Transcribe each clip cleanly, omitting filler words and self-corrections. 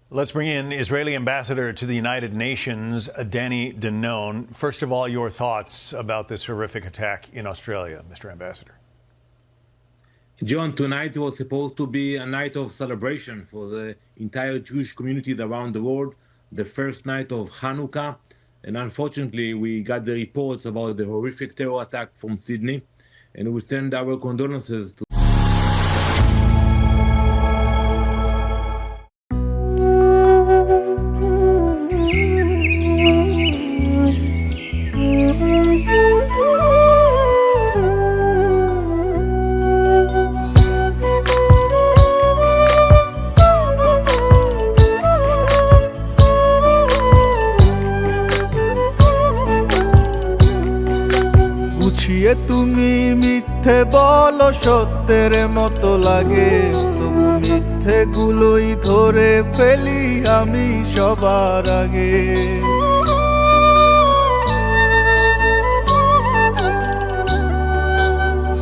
Let's bring in Israeli ambassador to the United Nations, Danny Danon. First of all, your thoughts about this horrific attack in Australia, Mr. Ambassador. John, tonight was supposed to be a night of celebration for the entire Jewish community around the world, the first night of Hanukkah. And unfortunately, we got the reports about the horrific terror attack from Sydney, and we send our condolences to গুছিয়ে তুমি মিথ্যে বলো সত্যের মতো লাগে, তবু মিথ্যে গুলোই ধরে ফেলি আমি সবার আগে।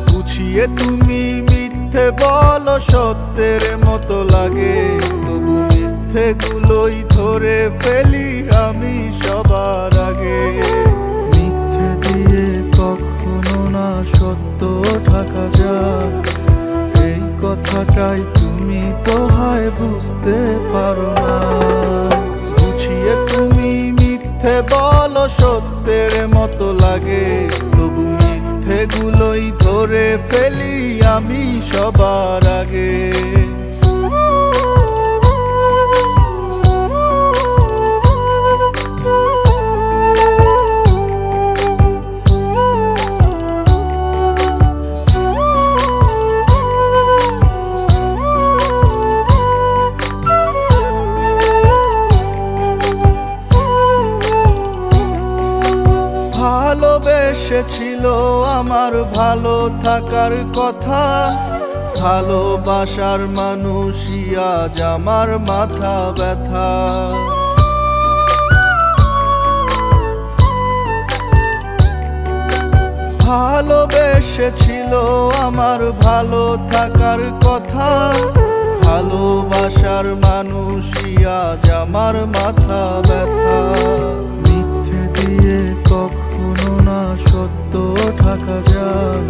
গুছিয়ে তুমি মিথ্যে বলো সত্যের মতো লাগে, তবু মিথ্যে গুলোই ধরে ফেলি আমি সবার আগে। মিথ্যে দিয়ে কখনো না সত্য ঢাকা যায়, এই কথাটাই তুমি তো হয় বুঝতে পারো না। গুছিয়ে তুমি মিথ্যে বলো সত্যের মতো লাগে, তবু মিথ্যে গুলোই ধরে ফেলি আমি সবার আগে। ভালোবেসেছিল আমার ভালো থাকার কথা, ভালোবাসার মানুষই আজ আমার মাথা ব্যথা। ভালোবেসেছিল আমার ভালো থাকার কথা, ভালোবাসার মানুষই আজ আমার মাথা ব্যথা। মিথ্যে দিয়ে কখনো না সত্য ঢাকা যায়,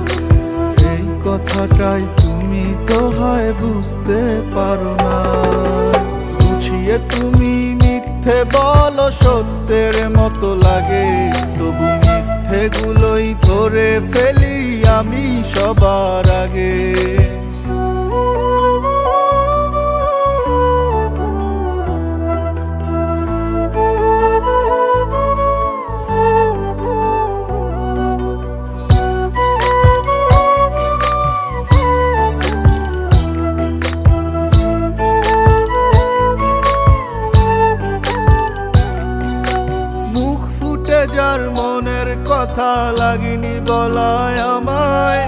এই কথাটাই তুমি তো হয় বুঝতে পারো না। গুছিয়ে তুমি মিথ্যে বলো সত্যের মতো লাগে, তবু মিথ্যে গুলোই ধরে ফেলি আমি সবার আগে। যার মনের কথা লাগেনি বলায় আমায়,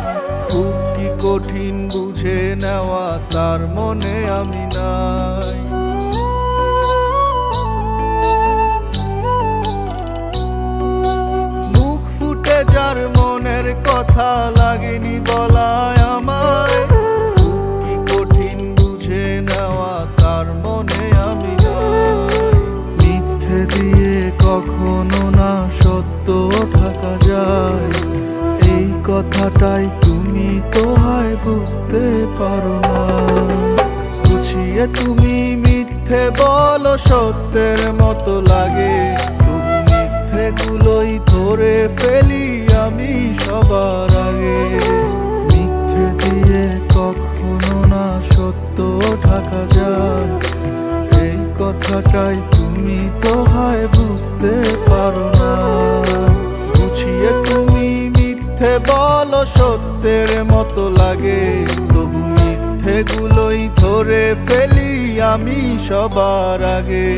খুব কি কঠিন বুঝে নেওয়া তার মনে আমি নাই। মুখ ফুটে যার মনের কথা লাগেনি বলায় আমায়, খুব কি কঠিন বুঝে নেওয়া তার মনে আমি নাই। মিথ্যে দিয়ে কখনো না সত্য ঢাকা যায়, এই কথাটাই তুমি তো হয় বুঝতে পারো না। গুছিয়ে তুমি মিথ্যে বলো সত্যের মতো লাগে, তবু মিথ্যে গুলোই ধরে ফেলি আমি সবার আগে। মিথ্যে দিয়ে কখনো না সত্য ঢাকা যায়, এই কথাটাই তুমি তো হয় বুঝতে পারো না। গুছিয়ে তুমি মিথ্যে বলো সত্যের মতো লাগে, তবু মিথ্যে গুলোই ধরে ফেলি আমি সবার আগে।